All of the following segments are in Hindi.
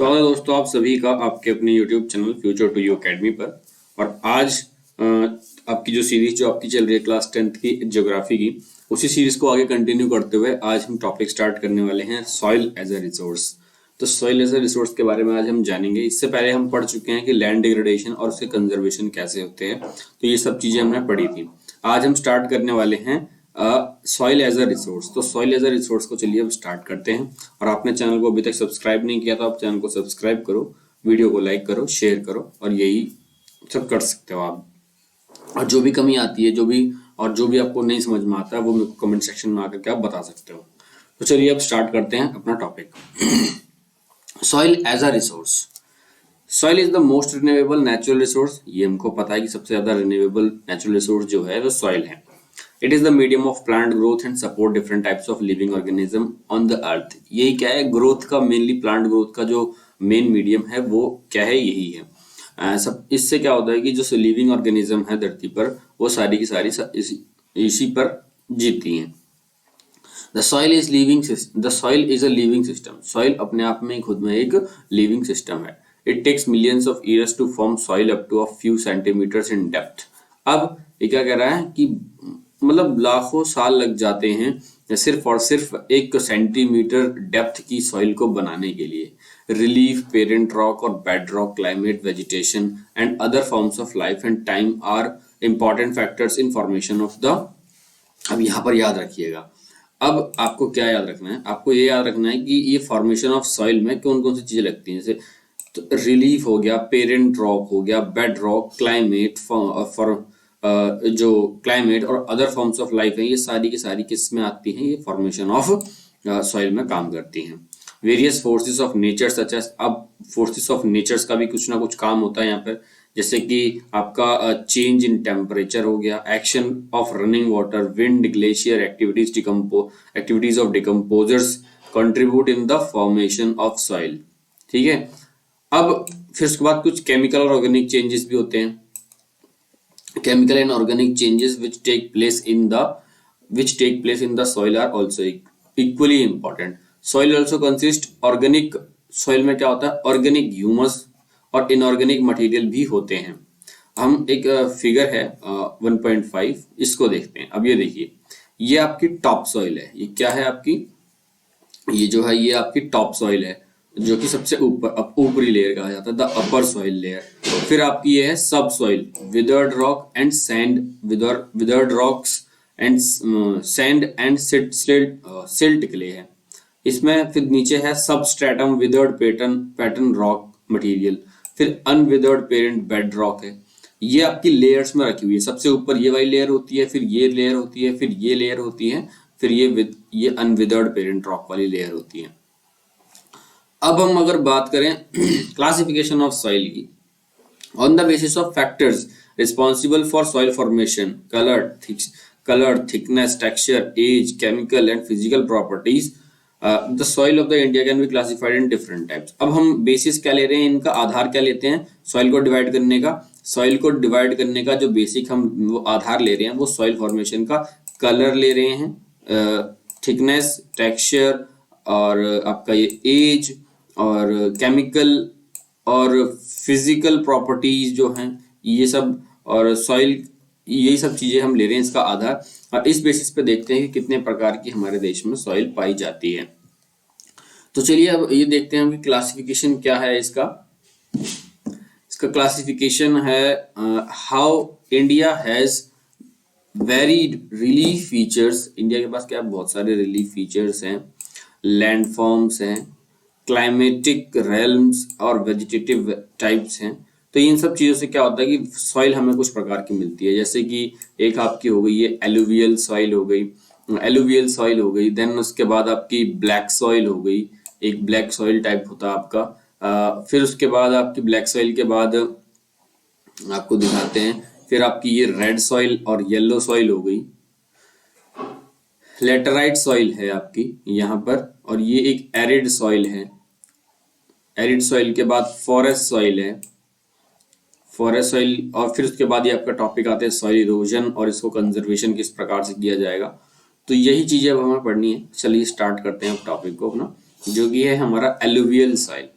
तो हेलो दोस्तों, आप सभी का आपके अपने YouTube channel future to you academy पर। और आज आपकी जो सीरीज जो आपकी चल रही है क्लास 10th की ज्योग्राफी की, उसी सीरीज को आगे कंटिन्यू करते हुए आज हम टॉपिक स्टार्ट करने वाले हैं सॉइल एज अ रिसोर्स। तो सॉइल एज अ रिसोर्स के बारे में आज हम जानेंगे। इससे पहले हम पढ़ चुके हैं कि लैंड डिग्रेडेशन और उसके कंजर्वेशन कैसे होते हैं, तो ये सब चीजें हमने पढ़ी थी। आज हम स्टार्ट करने वाले हैं सॉइल एज अ रिसोर्स। तो सॉइल एज अ रिसोर्स को चलिए अब स्टार्ट करते हैं। और आपने चैनल को अभी तक सब्सक्राइब नहीं किया तो आप चैनल को सब्सक्राइब करो, वीडियो को लाइक करो, शेयर करो, और यही सब कर सकते हो आप। और जो भी कमी आती है, जो भी आपको नहीं समझ में आता है, वो मेरे को कमेंट सेक्शन में आकर के आप बता सकते हो। तो चलिए अब स्टार्ट करते हैं अपना topic. Soil as a resource. Soil is the most renewable natural resource. ये हमको पता है कि सबसे ज्यादा रिन्यूएबल नेचुरल रिसोर्स जो है वो सॉइल है। It is the medium of plant growth and support different types of living organism on the earth. यही क्या है, ग्रोथ का, मेनली प्लांट ग्रोथ का जो मेन मीडियम है वो क्या है, यही है। सब इससे क्या होता है कि जो लिविंग ऑर्गेनिज्म है धरती पर, वो सारी की सारी इसी पर जीती हैं। The soil is a living system. Soil अपने आप में खुद में एक लिविंग सिस्टम है। It takes millions of years to form soil up to a few centimetres in depth. अब ये क्या कह रहा है कि मतलब लाखों साल लग जाते हैं सिर्फ और सिर्फ 1 सेंटीमीटर डेप्थ की सॉइल को बनाने के लिए। रिलीफ, पेरेंट रॉक और bedrock, climate, vegetation and other forms of life and time are important factors in formation of the. अब यहाँ पर याद रखिएगा, अब आपको क्या याद रखना है, आपको ये याद रखना है कि ये फॉर्मेशन ऑफ सॉइल में कौन कौन सी चीजें लगती हैं। जैसे तो रिलीफ हो गया, पेरेंट रॉक हो गया, बेड रॉक, क्लाइमेट फॉर जो क्लाइमेट और अदर फॉर्म्स ऑफ लाइफ है, ये सारी की सारी किस में आती हैं, ये फॉर्मेशन ऑफ सॉइल में काम करती हैं। Various forces of nature such as, अब फोर्सेस ऑफ नेचर्स का भी कुछ ना कुछ काम होता है यहाँ पर। जैसे कि आपका चेंज इन टेम्परेचर हो गया, action of running water, wind, glacier, activities of decomposers contribute in the formation of soil. ठीक है। अब फिर उसके बाद कुछ केमिकल और ऑर्गेनिक चेंजेस भी होते हैं। Chemical and organic changes which take place in the soil are also equally important. Soil also consists organic, soil में क्या होता है, ऑर्गेनिक ह्यूमस और इनऑर्गेनिक मटेरियल भी होते हैं। हम एक फिगर है 1.5, इसको देखते हैं। अब ये देखिए, ये आपकी टॉप सॉइल है। ये क्या है आपकी, ये जो है ये आपकी टॉप सॉइल है, जो कि सबसे ऊपर ऊपरी लेयर कहा जाता है, द अपर सॉइल लेयर। फिर आपकी ये है सब soil, withered rock and sand, withered rocks and sand and silt clay है। इसमें फिर नीचे है substratum, withered pattern rock material. फिर अनविदर्ड पेरेंट बेड रॉक है। ये आपकी लेयर्स में रखी हुई है। सबसे ऊपर ये वाली लेयर होती है, फिर ये लेयर होती है, फिर ये लेयर होती है, फिर ये अनविदर्ड पेरेंट रॉक वाली लेयर होती है। अब हम अगर बात करें क्लासिफिकेशन ऑफ सॉइल की, on the basis of factors responsible for soil formation, colour, thickness, texture, age, chemical and physical properties, the soil of the India can be classified in different types. अब हम बेसिस क्या ले रहे हैं, इनका आधार क्या लेते हैं सॉइल को डिवाइड करने का। सॉइल को डिवाइड करने का जो बेसिक हम वो आधार ले रहे हैं, वो सॉइल फॉर्मेशन का कलर ले रहे हैं, थिकनेस, टेक्सचर, और आपका ये एज और केमिकल और फिजिकल प्रॉपर्टीज जो हैं, ये सब, और सॉइल, यही सब चीजें हम ले रहे हैं इसका आधार। और इस बेसिस पे देखते हैं कि कितने प्रकार की हमारे देश में सॉइल पाई जाती है। तो चलिए अब ये देखते हैं कि क्लासिफिकेशन क्या है इसका। इसका क्लासिफिकेशन है how India has varied relief features. India के पास क्या बहुत सारे रिलीफ फीचर्स हैं, लैंडफॉर्म्स हैं, क्लाइमेटिक रेल्म्स और वेजिटेटिव टाइप्स हैं। तो इन सब चीज़ों से क्या होता है कि सॉइल हमें कुछ प्रकार की मिलती है। जैसे कि एक आपकी हो गई ये एलुवियल सॉइल हो गई, देन उसके बाद आपकी ब्लैक सॉइल हो गई, एक ब्लैक सॉइल टाइप होता है आपका। फिर उसके बाद आपकी ब्लैक सॉइल के बाद आपको दिखाते हैं, फिर आपकी ये रेड सॉइल और येलो सॉइल हो गई, लेटराइट सॉइल है आपकी यहाँ पर, और ये एक एरिड सॉइल है। एरिड सॉइल के बाद फॉरेस्ट सॉइल है, फॉरेस्ट सॉइल, और फिर उसके बाद ये आपका टॉपिक आते हैं सॉइल इरोजन और इसको कंजर्वेशन किस प्रकार से किया जाएगा। तो यही चीजें अब हमें पढ़नी है। चलिए स्टार्ट करते हैं अब टॉपिक को अपना, जो कि है हमारा एलुवियल सॉइल।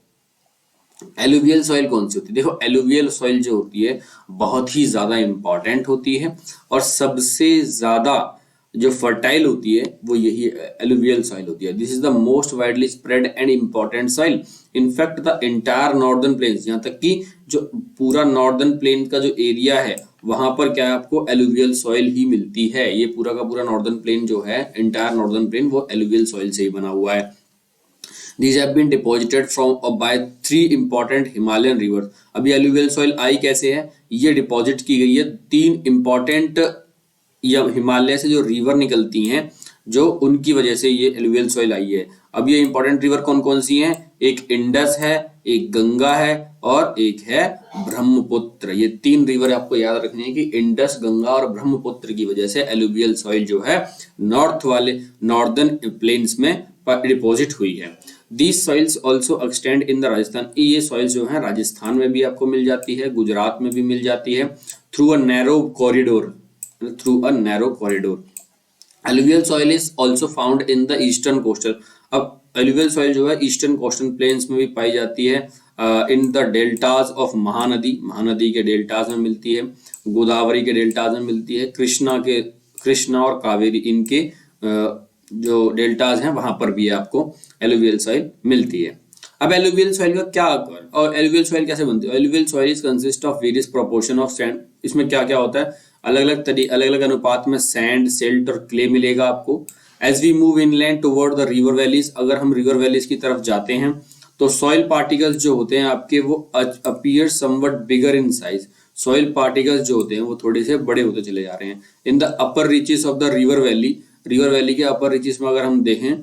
एलुवियल सॉइल कौन सी होती है? देखो, एलुवियल सॉइल जो होती है बहुत ही ज्यादा इंपॉर्टेंट होती है और सबसे ज्यादा जो फर्टाइल होती है वो यही एलुवियल सॉइल होती है। This is the most widely spread and important soil. In fact the entire northern plains, यहाँ तक कि जो पूरा नॉर्दर्न प्लेन का जो एरिया है वहां पर क्या है, आपको एलुवियल सॉइल ही मिलती है। ये पूरा का पूरा नॉर्दर्न प्लेन जो है, इंटायर नॉर्दर्न प्लेन, वो एलुवियल सॉइल से ही बना हुआ है। These have been deposited from by three important Himalayan rivers। अभी एलुवियल सॉइल आई कैसे है? ये डिपॉजिट की गई है तीन इंपॉर्टेंट या हिमालय से जो रिवर निकलती हैं, जो उनकी वजह से ये एलुवियल सॉइल आई है। अब ये इंपॉर्टेंट रिवर कौन कौन सी हैं? एक इंडस है, एक गंगा है और एक है ब्रह्मपुत्र। ये तीन रिवर आपको याद रखनी है कि इंडस, गंगा और ब्रह्मपुत्र की वजह से एलुवियल सॉइल जो है नॉर्थ वाले नॉर्दर्न प्लेन्स में डिपॉजिट हुई है। These soils also extend in the Rajasthan. ये सॉइल्स जो है राजस्थान में भी आपको मिल जाती है, गुजरात में भी मिल जाती है, through a narrow corridor. Alluvial soil is also found in the eastern coastal। अब alluvial soil जो है ईस्टर्न कोस्टल प्लेन्स में भी पाई जाती है, in the deltas of Mahanadi के डेल्टाज में मिलती है, गोदावरी के डेल्टाज में मिलती है, कृष्णा और कावेरी, इनके जो डेल्टाज हैं वहां पर भी आपको एलुवियल सॉइल मिलती है। अब एलुवियल सॉइल का क्या और एलुवियल सॉइल कैसे बनती है? Alluvial soil is consist of various proportion of sand. इसमें क्या क्या होता है? अलग अलग अनुपात में सैंड, सिल्ट और क्ले मिलेगा आपको। As we move inland toward the river valleys, अगर हम रिवर वैलीज की तरफ जाते हैं तो सॉइल पार्टिकल्स जो होते हैं आपके वो appear somewhat bigger in size. Soil particles जो होते हैं वो थोड़े से बड़े होते चले जा रहे हैं। In the upper reaches of the river valley के अपर रीचेस में अगर हम देखें,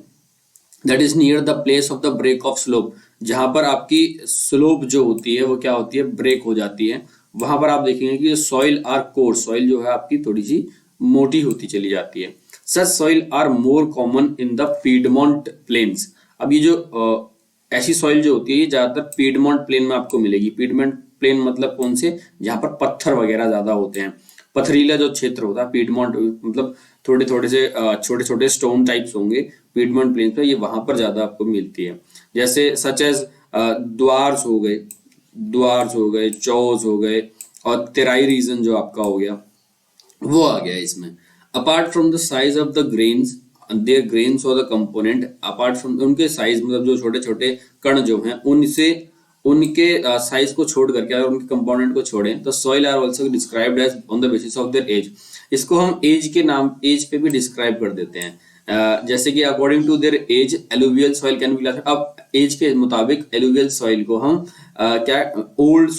that is near the place of the break of slope, जहां पर आपकी स्लोप जो होती है वो क्या होती है, ब्रेक हो जाती है। वहां पर आप देखेंगे कि सॉइल आर कोर्स, सॉइल जो है आपकी थोड़ी सी मोटी होती चली जाती है। Such soil are more common in the piedmont plains. अब ये जो ऐसी सॉइल जो होती है ये ज्यादातर पीडमोंट प्लेन में आपको मिलेगी। पीडमोंट प्लेन मतलब कौन से? जहां पर पत्थर वगैरह ज्यादा होते हैं, पथरीला जो क्षेत्र होता है। पीडमोंट मतलब थोड़े थोड़े से छोटे छोटे स्टोन टाइप्स होंगे पीडमोंट प्लेन पे, ये वहां पर ज्यादा आपको मिलती है। जैसे सच एज द्वार्स हो गए, चौज हो गए और तेराई रीजन जो आपका हो गया वो आ गया इसमें। Apart from the size of the grains, their grains और द कंपोनेंट, अपार्ट फ्रॉम उनके साइज मतलब जो छोटे छोटे कण जो हैं उनसे उनके साइज को छोड़ करके और उनके कंपोनेंट को छोड़ें तो soil are also described as on the basis of their age. इसको हम एज पे भी डिस्क्राइब कर देते हैं। जैसे कि according to their age alluvial soil can be classified. अब एज के मुताबिक एलुवियल सॉइल को हम क्या ओल्ड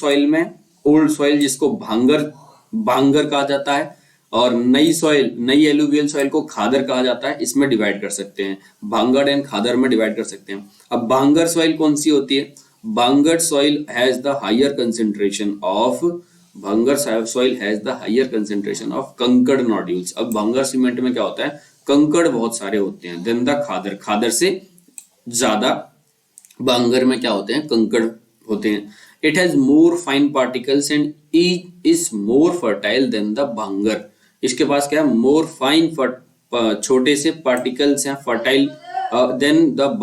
सॉइल जिसको भांगर कहा जाता है, और नई एलुवियल सॉइल को खादर कहा जाता है, इसमें डिवाइड कर सकते हैं। भांगड़ एंड खादर में डिवाइड कर सकते हैं। अब भांगर सॉइल कौन सी होती है? Bhangar soil has the higher concentration of kankar nodules. अब भांगर सीमेंट में क्या होता है, कंकड़ बहुत सारे होते हैं। देन द खादर से ज्यादा भांगर में क्या होते हैं, कंकड़ होते हैं। It has more fine particles and is more fertile than the bhangar. इसके पास क्या है, मोर फाइन छोटे से पार्टिकल्स हैं, फर्टाइल देन द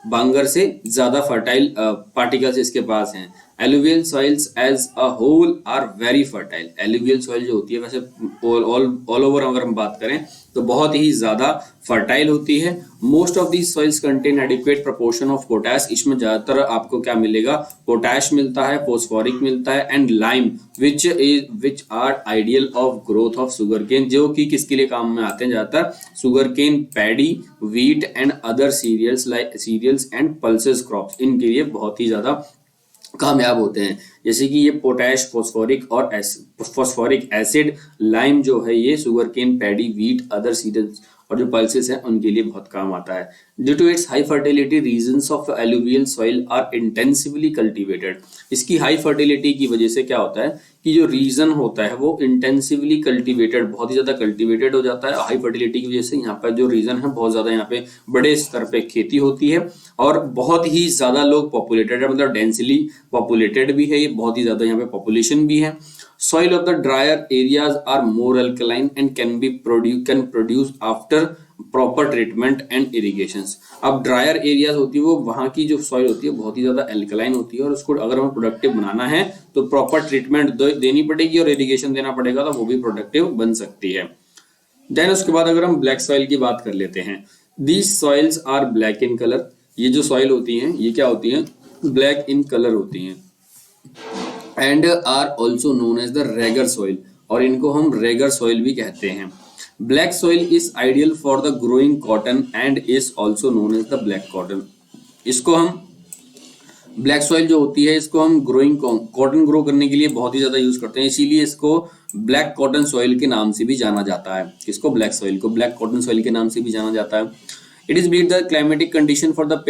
भांगर से ज्यादा फर्टाइल पार्टिकल्स इसके पास हैं। Alluvial soils as a whole are very fertile. Alluvial soil जो होती है वैसे ऑल ओवर अगर हम बात करें तो बहुत ही ज्यादा फर्टाइल होती है। Most of these soils contain adequate proportion of potash. इसमें ज्यादातर आपको क्या मिलेगा, पोटैश मिलता है, फोस्फोरिक मिलता है and lime which are ideal of growth of sugarcane, जो कि किसके लिए काम में आते हैं ज्यादातर, sugarcane, paddy, wheat and other cereals and pulses crops, इनके लिए बहुत ही ज्यादा कामयाब होते हैं। जैसे कि ये पोटैश, फॉस्फोरिक एसिड, लाइम जो है ये sugarcane, paddy, wheat, other cereals और जो पल्सेस हैं उनके लिए बहुत काम आता है। Due to its high fertility regions of alluvial soil are intensively cultivated. इसकी हाई फर्टिलिटी की वजह से क्या होता है कि जो रीजन होता है वो इंटेंसिवली कल्टिवेटेड, बहुत ही ज्यादा कल्टिवेटेड हो जाता है। हाई फर्टिलिटी की वजह से यहाँ पर जो रीजन है बहुत ज्यादा यहाँ पे बड़े स्तर पे खेती होती है और बहुत ही ज्यादा लोग पॉपुलेटेड है, मतलब डेंसली पॉपुलेटेड भी है, ये बहुत ही ज्यादा यहाँ पे पॉपुलेशन भी है। Soil of the drier areas are more alkaline and can produce after after proper treatment and irrigations. अब ड्रायर एरियाज होती है वो वहाँ की जो सॉइल होती है बहुत ही ज्यादा एल्कलाइन होती है और उसको अगर हमें प्रोडक्टिव बनाना है तो प्रॉपर ट्रीटमेंट देनी पड़ेगी और इरिगेशन देना पड़ेगा, तो वो भी प्रोडक्टिव बन सकती है। देन उसके बाद अगर हम ब्लैक सॉइल की बात कर लेते हैं, these soils are black in colour. ये जो सॉइल होती हैं ये क्या होती हैं, ब्लैक इन कलर होती हैं, and are also known as the regur soil, और इनको हम रेगर सॉइल भी कहते हैं। Black soil is ideal for the growing cotton and is also known as the black cotton. इसको हम ब्लैक सॉइल जो होती है इसको हम ग्रोइंग कॉटन ग्रो करने के लिए बहुत ही ज्यादा यूज करते हैं, इसीलिए इसको ब्लैक कॉटन सॉइल के नाम से भी जाना जाता है। इसको ब्लैक सॉइल को ब्लैक कॉटन सॉइल के नाम से भी जाना जाता है। It is beat the climatic condition for the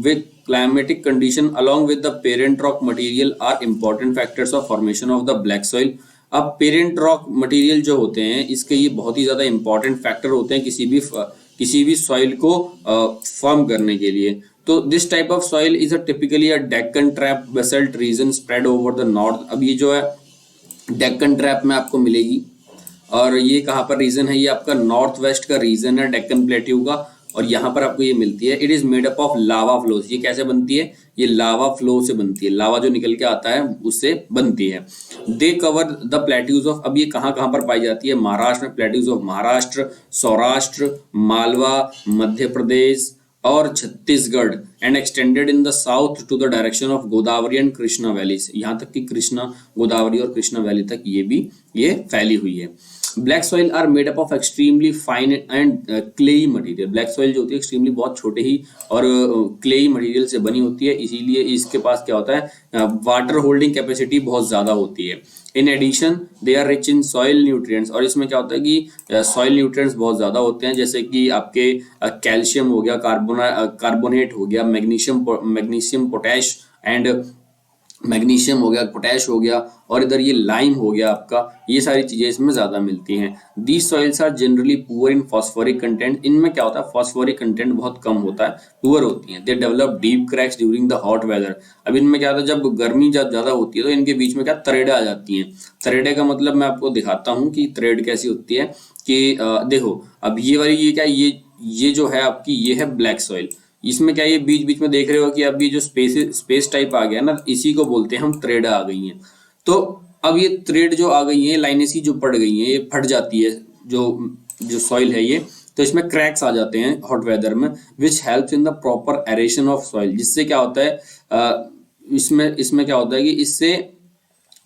with climatic condition along with the parent rock material are important factors of formation of the black soil. अब पेरेंट रॉक मटेरियल जो होते हैं इसके ये बहुत ही ज्यादा इंपॉर्टेंट फैक्टर होते हैं किसी भी सॉइल को फॉर्म करने के लिए। तो this type of soil is typically a Deccan trap basalt region spread over the north. अब ये जो है डेक्कन ट्रैप में आपको मिलेगी, और ये कहाँ पर रीजन है, ये आपका नॉर्थ वेस्ट का रीजन है डेक्कन प्लेट्यू का, और यहाँ पर आपको ये मिलती है। It is made up of lava flows. ये कैसे बनती है, ये लावा फ्लो से बनती है, लावा जो निकल के आता है उससे बनती है। दे कवर द प्लेट्यूज ऑफ, अब ये कहाँ कहाँ पर पाई जाती है, महाराष्ट्र में प्लेट्यूज ऑफ महाराष्ट्र, सौराष्ट्र, मालवा, मध्य प्रदेश और Chhattisgarh, and extended in the south to the direction of Godavari and Krishna valleys. यहाँ तक कि कृष्णा, गोदावरी और कृष्णा वैली तक ये फैली हुई है। Black soil are made up of extremely fine and clayey material. Black soil जो होती है एक्सट्रीमली बहुत छोटे ही और क्लेई मटेरियल से बनी होती है, इसीलिए इसके पास क्या होता है, वाटर होल्डिंग कैपेसिटी बहुत ज्यादा होती है। In addition they are rich in soil nutrients, और इसमें क्या होता है कि सॉइल न्यूट्रिएंट्स बहुत ज्यादा होते हैं, जैसे कि आपके कैल्शियम हो गया, कार्बोनेट हो गया, मैग्नीशियम पोटैश एंड मैग्नीशियम हो गया, पोटैश हो गया, और इधर ये लाइम हो गया आपका, ये सारी चीजें इसमें ज्यादा मिलती हैं। These soils are generally poor in phosphoric content. इनमें क्या होता है, फॉस्फोरिक कंटेंट बहुत कम होता है, पुअर होती हैं। They develop deep cracks during the hot weather. अब इनमें क्या होता है, जब गर्मी जब ज्यादा होती है तो इनके बीच में क्या तरेड़े आ जाती हैं। तरेड़े का मतलब मैं आपको दिखाता हूँ कि तरेड़ कैसी होती है कि देखो अब ये वाली ये क्या ये जो है आपकी ये है ब्लैक सॉइल। इसमें क्या ये बीच बीच में देख रहे हो कि अब ये जो स्पेस टाइप आ गया ना, इसी को बोलते हैं हम थ्रेड आ गई हैं। तो अब ये थ्रेड जो आ गई है, लाइनें सी जो पड़ गई हैं, ये फट जाती है जो सॉइल है ये, तो इसमें क्रैक्स आ जाते हैं हॉट वेदर में, which helps in the proper aeration of soil. जिससे क्या होता है, इसमें क्या होता है कि इससे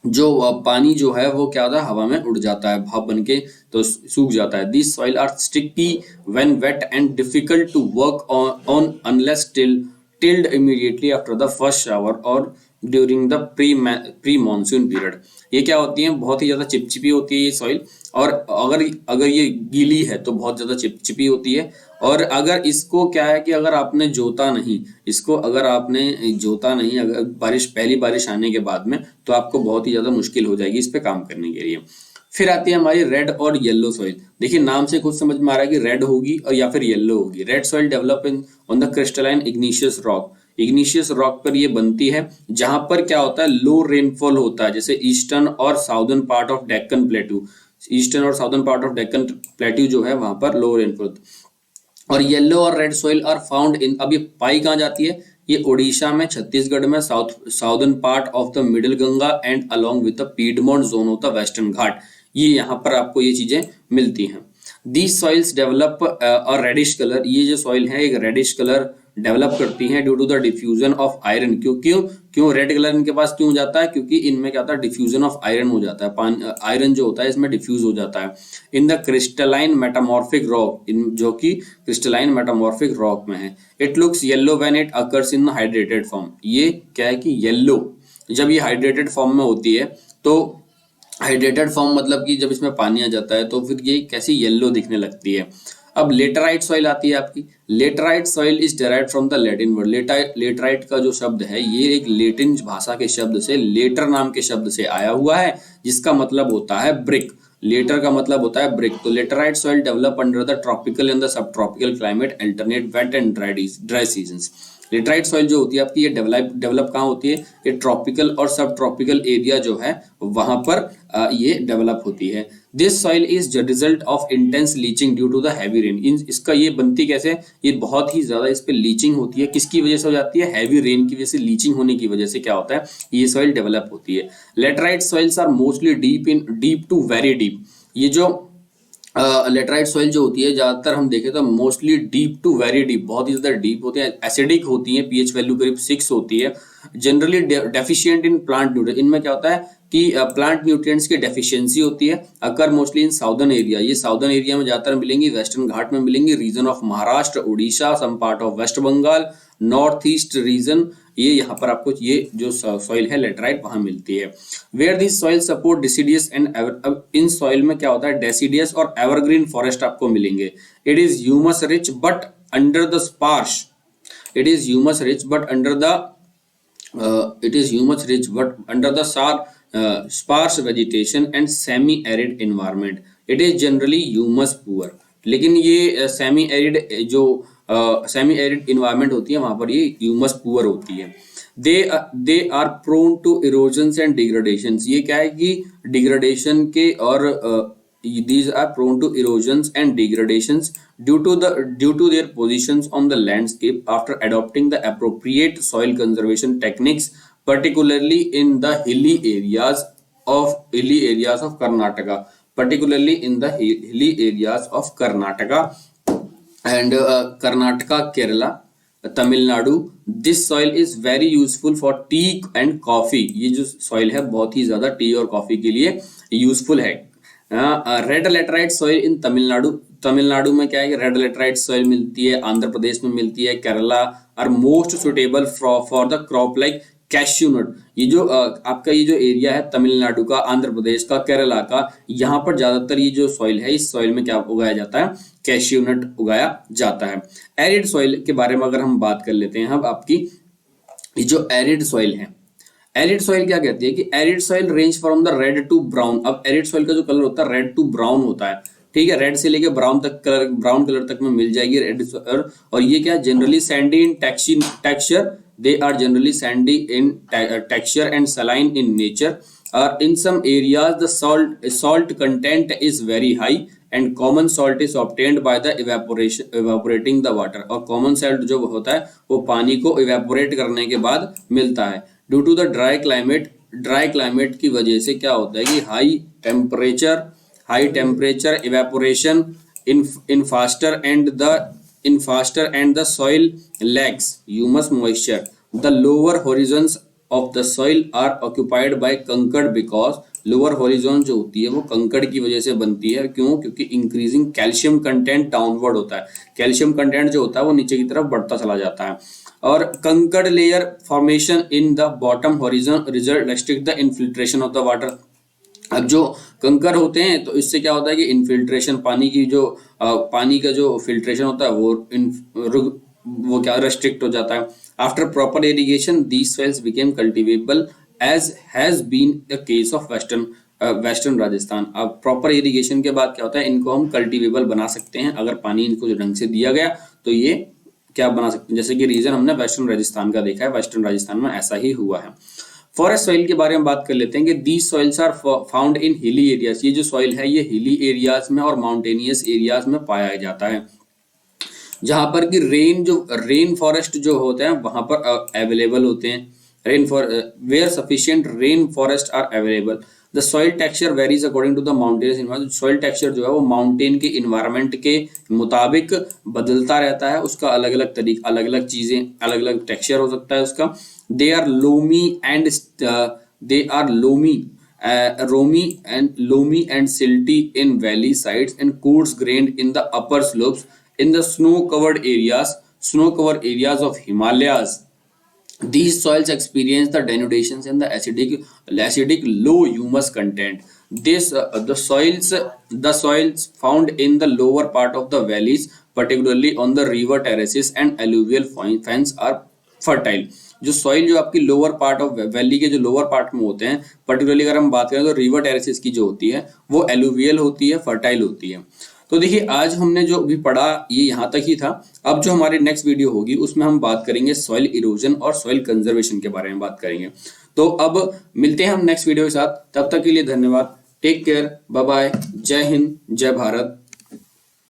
जो पानी जो है वो क्या होता है, हवा में उड़ जाता है, भाप बन के तो सूख जाता है। This soil are sticky when wet and difficult to work on unless tilled immediately after the first shower और during the pre monsoon period. ये क्या होती है, बहुत ही ज्यादा चिपचिपी होती है ये सॉइल, और अगर ये गीली है तो बहुत ज्यादा चिपचिपी होती है। और अगर इसको क्या है कि अगर आपने जोता नहीं, अगर पहली बारिश आने के बाद में, तो आपको बहुत ही ज्यादा मुश्किल हो जाएगी इस पे काम करने के लिए। फिर आती है हमारी रेड और येलो सॉइल। देखिए नाम से खुद समझ में आ रहा है कि रेड होगी और या फिर येलो होगी। Red soil develop on the crystalline igneous rock. Igneous rock पर ये बनती है जहां पर क्या होता है, लो रेनफॉल होता है, जैसे ईस्टर्न और southern part of Deccan plateau. Eastern और southern part of Deccan plateau जो है वहां पर लो रेनफॉल। और येलो और red soil are found in, अब ये पाई कहाँ जाती है, ये ओडिशा में, छत्तीसगढ़ में, southern part of the middle Ganga and along with the piedmont zone of the western Ghat. ये यहाँ पर आपको ये चीजें मिलती हैं। These soils develop a reddish colour. ये जो सॉइल है एक रेडिश कलर डेवलप करती हैं due to the diffusion of iron. क्यों रेड कलर इनके पास क्यों जाता है, क्योंकि इनमें क्या होता है, डिफ्यूजन ऑफ आयरन हो जाता है, आयरन जो होता है इसमें डिफ्यूज हो जाता है। In the crystalline metamorphic rock, जो कि क्रिस्टलाइन मेटामॉर्फिक रॉक में है। It looks yellow when it occurs in hydrated form. ये क्या है कि येलो जब ये हाइड्रेटेड फॉर्म में होती है, तो हाइड्रेटेड फॉर्म मतलब कि जब इसमें पानी आ जाता है तो फिर ये कैसी येलो दिखने लगती है। अब लेटराइट सॉइल आती है आपकी। Laterite soil is derived from the Latin word. Laterite का जो शब्द है ये एक लेटिन भाषा के शब्द से, लेटर नाम के शब्द से आया हुआ है, जिसका मतलब होता है ब्रिक। लेटर का मतलब होता है ब्रिक। तो laterite soil develop under the tropical and the subtropical climate, alternate wet and dry seasons. Laterite soil जो होती है आपकी, ये डेवलप कहाँ होती है, ये ट्रॉपिकल और सब ट्रॉपिकल एरिया जो है वहां पर ये डेवलप होती है। This soil is the result of intense leaching due to the heavy rain. इसका ये बनती कैसे, ये बहुत ही ज्यादा इस पे लीचिंग होती है, किसकी वजह से हो जाती है, हैवी रेन की वजह से, लीचिंग होने की वजह से क्या होता है, ये सॉइल डेवलप होती है। Laterite soils are mostly deep to very deep. ये जो लेटराइट सॉइल जो होती है ज्यादातर हम देखें तो mostly deep to very deep, बहुत ही ज्यादा डीप होते हैं, एसिडिक होती है, पीएच वैल्यू करीब 6 होती है। Generally deficient in plant nutrient, इनमें क्या होता है कि प्लांट न्यूट्रिएंट्स की डेफिशिएंसी होती है। Occur mostly in southern area, ये साउदर्न एरिया में ज्यादातर मिलेंगी, वेस्टर्न घाट में मिलेंगी, region of Maharashtra, Orissa, some part of West Bengal, north east region, ये यहाँ पर आपको ये जो सॉइल है लेटराइट वहां मिलती है। Where this soil support deciduous and, अब इन सॉइल में क्या होता है, डेसिडियस और एवरग्रीन फॉरेस्ट आपको मिलेंगे। It is humus rich but under the sparse, it is humus rich but under the sparse vegetation and semi arid environment. It is generally humus poor, लेकिन ये सेमी एरिड जो सेमी एरिड इन्वायरमेंट होती है वहां पर ये ह्यूमस पुअर होती है। They are prone to erosions and degradations, ये क्या है कि डिग्रेडेशन के और these are prone to erosions and degradations due to their positions on the landscape after adopting the appropriate soil conservation techniques, particularly in the hilly areas of Karnataka, and Karnataka, Kerala, Tamil Nadu. This soil is very useful for tea and coffee. ये जो soil है बहुत ही ज्यादा टी और कॉफी के लिए यूजफुल है। Red laterite soil in Tamil Nadu में क्या है कि रेड लेटराइट सॉइल मिलती है, आंध्र प्रदेश में मिलती है, Kerala are most suitable for the crop like cashew nut. ये जो आपका ये जो एरिया है तमिलनाडु का, आंध्र प्रदेश का, केरला का, यहाँ पर ज्यादातर ये जो सॉइल है इस सॉइल में क्या उगाया जाता है, कैश्यू नट उगाया जाता है। एरिड सॉइल के बारे में अगर हम बात कर लेते हैं, हम आपकी ये जो एरिड सॉइल है, एरिड सॉइल क्या कहती है कि arid soil range from the red to brown. अब एरिड सॉइल का जो कलर होता है रेड टू ब्राउन होता है, ठीक है, रेड से लेके ब्राउन कलर तक में मिल जाएगी रेड। और ये क्या generally sandy in texture, they are generally sandy in texture and saline in nature. और in some areas the salt content is very high and common salt is obtained by the evaporating the water. और कॉमन सॉल्ट जो होता है वो पानी को इवेपोरेट करने के बाद मिलता है। Due to the dry climate की वजह से क्या होता है कि high temperature evaporation in faster and the soil lacks humus moisture. The lower horizons of the soil are occupied by kankar, because lower horizon जो होती है वो कंकड़ की वजह से बनती है। क्यों? क्योंकि इंक्रीजिंग कैल्शियम कंटेंट डाउनवर्ड होता है, कैल्शियम कंटेंट जो होता है वो नीचे की तरफ बढ़ता चला जाता है। और कंकड़ layer formation in the bottom horizon result restrict the infiltration of the water. अब जो कंकर होते हैं तो इससे क्या होता है कि इनफिल्ट्रेशन, पानी का जो फिल्ट्रेशन होता है वो क्या रेस्ट्रिक्ट हो जाता है। After proper irrigation these soils became cultivable as has been the case of western Rajasthan. अब प्रॉपर इरिगेशन के बाद क्या होता है, इनको हम कल्टिवेबल बना सकते हैं अगर पानी इनको जो ढंग से दिया गया तो ये क्या बना सकते हैं। जैसे कि रीजन हमने वेस्टर्न राजस्थान का देखा है, वेस्टर्न राजस्थान में ऐसा ही हुआ है। फॉरेस्ट सॉइल के बारे में बात कर लेते हैं कि these soils are found in hilly areas. ये जो सॉइल है ये हिली एरियाज में और माउंटेनियस एरियाज में पाया जाता है, जहां पर कि रेन फॉरेस्ट जो होते हैं वहां पर अवेलेबल होते हैं। Where sufficient rain forest are available. The soil texture varies according to the mountainous environment. Soil texture जो है वो माउंटेन के इन्वायरमेंट के मुताबिक बदलता रहता है, उसका अलग अलग तरीका, अलग अलग चीजें, अलग अलग टेक्सचर हो सकता है उसका। They are loamy and silty in valley sides and coarse grained in the upper slopes. In the snow-covered areas of Himalayas, these soils experience the denudations and the acidic low humus content. The soils found in the lower part of the valleys, particularly on the river terraces and alluvial fans, are fertile. जो सॉइल जो आपकी लोअर पार्ट ऑफ वैली के जो लोअर पार्ट में होते हैं, पर्टिकुलरली अगर हम बात करें तो रिवर टेरेसेस की जो होती है वो एलुवियल होती है, फर्टाइल होती है। तो देखिए आज हमने जो अभी पढ़ा ये यहाँ तक ही था। अब जो हमारी नेक्स्ट वीडियो होगी उसमें हम बात करेंगे सॉइल इरोजन और सॉइल कंजर्वेशन के बारे में बात करेंगे। तो अब मिलते हैं हम नेक्स्ट वीडियो के साथ, तब तक के लिए धन्यवाद, टेक केयर, बाय बाय, जय हिंद, जय भारत।